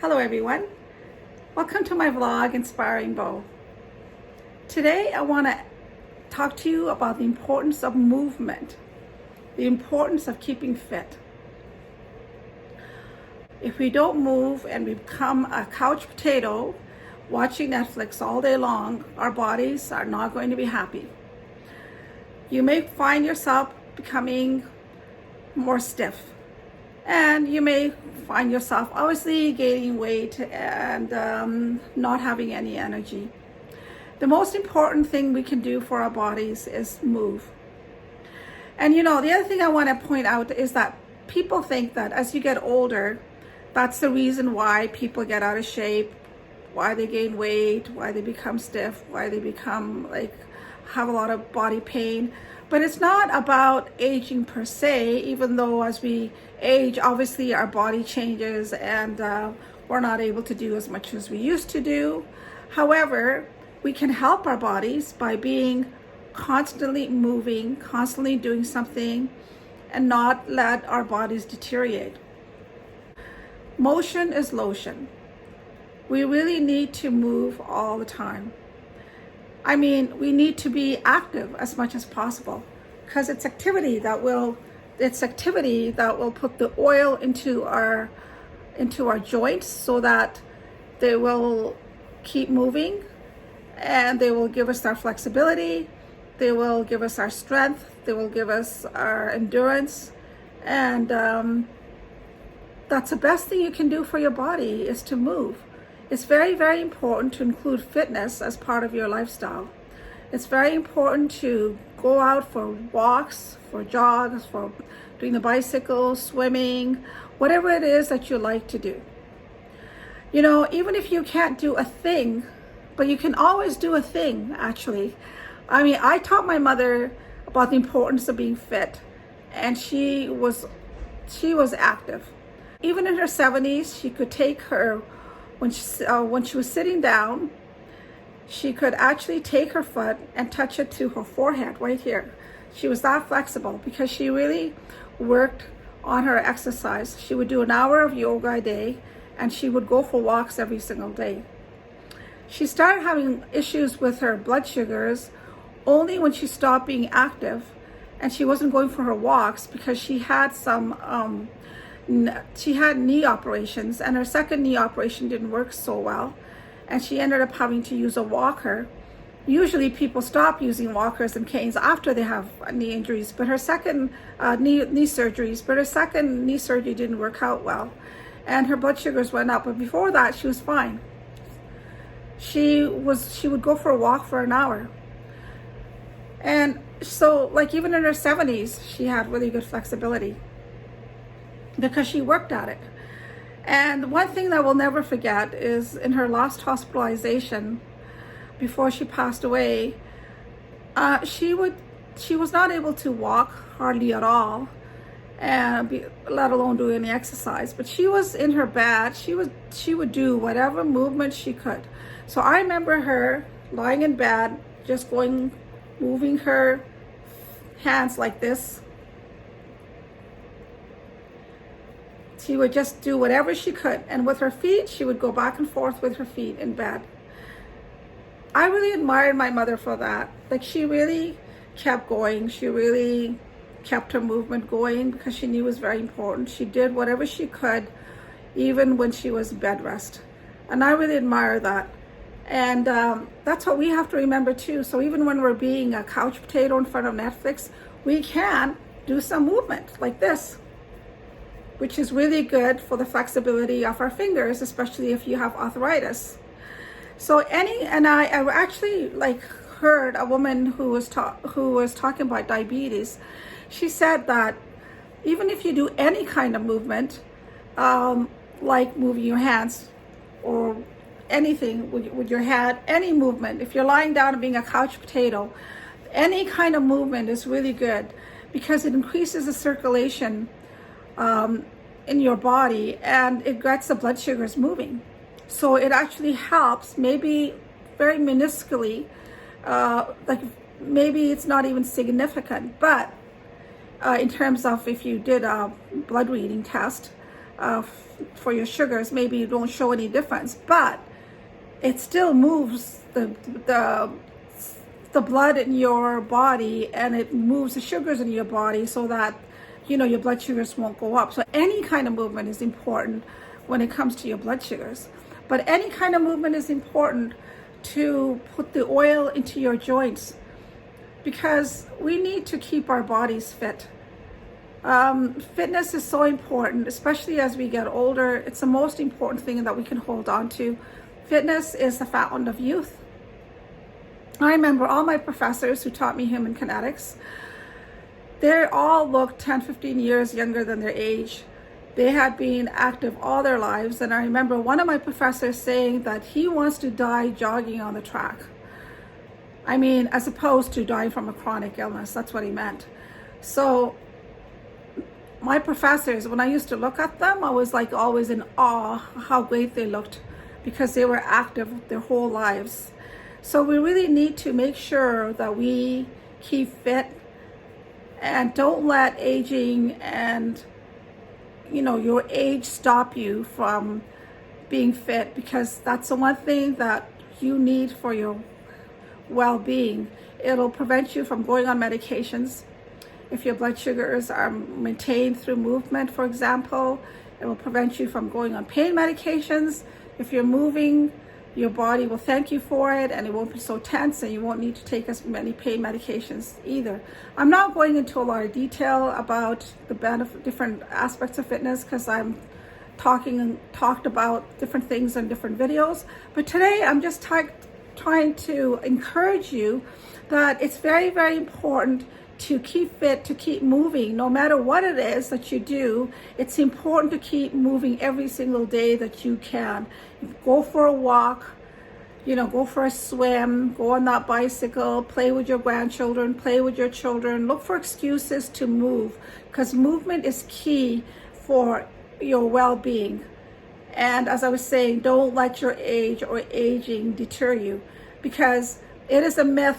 Hello everyone, welcome to my vlog Inspiring Bo. Today I want to talk to you about the importance of movement, the importance of keeping fit. If we don't move and we become a couch potato watching Netflix all day long, our bodies are not going to be happy. You may find yourself becoming more stiff, and you may find yourself obviously gaining weight and not having any energy. The most important thing we can do for our bodies is move. And the other thing I want to point out is that people think that as you get older, that's the reason why people get out of shape, why they gain weight, why they become stiff, why they become have a lot of body pain. But it's not about aging per se, even though as we age, obviously our body changes and we're not able to do as much as we used to do. However, we can help our bodies by being constantly moving, constantly doing something, and not let our bodies deteriorate. Motion is lotion. We really need to move all the time. We need to be active as much as possible, because it's activity that will put the oil into our joints so that they will keep moving, and they will give us our flexibility, they will give us our strength, they will give us our endurance, and that's the best thing you can do for your body, is to move. It's very, very important to include fitness as part of your lifestyle. It's very important to go out for walks, for jogs, for doing the bicycle, swimming, whatever it is that you like to do. Even if you can't do a thing, but you can always do a thing, actually. I taught my mother about the importance of being fit, and she was active. Even in her 70s, she could take her, when she was sitting down, she could actually take her foot and touch it to her forehead right here. She was that flexible because she really worked on her exercise. She would do an hour of yoga a day, and she would go for walks every single day. She started having issues with her blood sugars only when she stopped being active, and she wasn't going for her walks because she had knee operations, and her second knee operation didn't work so well, and she ended up having to use a walker. Usually people stop using walkers and canes after they have knee injuries, but her second knee surgery didn't work out well, and her blood sugars went up. But before that, she was fine. She would go for a walk for an hour, and so even in her 70s, she had really good flexibility because she worked at it. And one thing that we'll never forget is in her last hospitalization, before she passed away, she was not able to walk hardly at all, and let alone do any exercise. But she was in her bed. She would do whatever movement she could. So I remember her lying in bed, just moving her hands like this. She would just do whatever she could. And with her feet, she would go back and forth with her feet in bed. I really admired my mother for that. She really kept going. She really kept her movement going because she knew it was very important. She did whatever she could, even when she was bed rest. And I really admire that. And that's what we have to remember too. So even when we're being a couch potato in front of Netflix, we can do some movement like this, which is really good for the flexibility of our fingers, especially if you have arthritis. So I actually heard a woman who was talking about diabetes. She said that even if you do any kind of movement, like moving your hands or anything with your head, any movement, if you're lying down and being a couch potato, any kind of movement is really good because it increases the circulation in your body, and it gets the blood sugars moving. So it actually helps, maybe very minusculely, maybe it's not even significant, but in terms of if you did a blood reading test, for your sugars, maybe you don't show any difference, but it still moves the blood in your body, and it moves the sugars in your body so that, you know, your blood sugars won't go up. So any kind of movement is important when it comes to your blood sugars. But any kind of movement is important to put the oil into your joints, because we need to keep our bodies fit. Fitness is so important, especially as we get older. It's the most important thing that we can hold on to. Fitness is the fountain of youth. I remember all my professors who taught me human kinetics. They all looked 10, 15 years younger than their age. They had been active all their lives. And I remember one of my professors saying that he wants to die jogging on the track. I mean, as opposed to dying from a chronic illness. That's what he meant. So my professors, when I used to look at them, I was like always in awe how great they looked, because they were active their whole lives. So we really need to make sure that we keep fit, and don't let aging and, you know, your age stop you from being fit, because that's the one thing that you need for your well-being. It'll prevent you from going on medications. If your blood sugars are maintained through movement, for example, it will prevent you from going on pain medications. If you're moving, your body will thank you for it, and it won't be so tense, and you won't need to take as many pain medications either. I'm not going into a lot of detail about the different aspects of fitness, because I'm talked about different things in different videos. But today I'm just trying to encourage you that it's very, very important to keep fit, to keep moving, no matter what it is that you do. It's important to keep moving every single day that you can. Go for a walk, you know, go for a swim, go on that bicycle, play with your grandchildren, play with your children. Look for excuses to move, because movement is key for your well-being. And as I was saying, don't let your age or aging deter you, because it is a myth.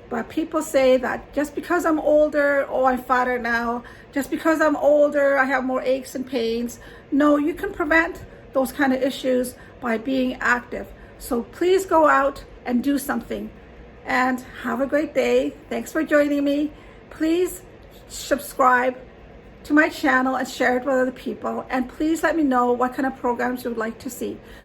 But people say that just because I'm older, oh, I'm fatter now. Just because I'm older, I have more aches and pains. No, you can prevent those kind of issues by being active. So please go out and do something. And have a great day. Thanks for joining me. Please subscribe to my channel and share it with other people. And please let me know what kind of programs you would like to see.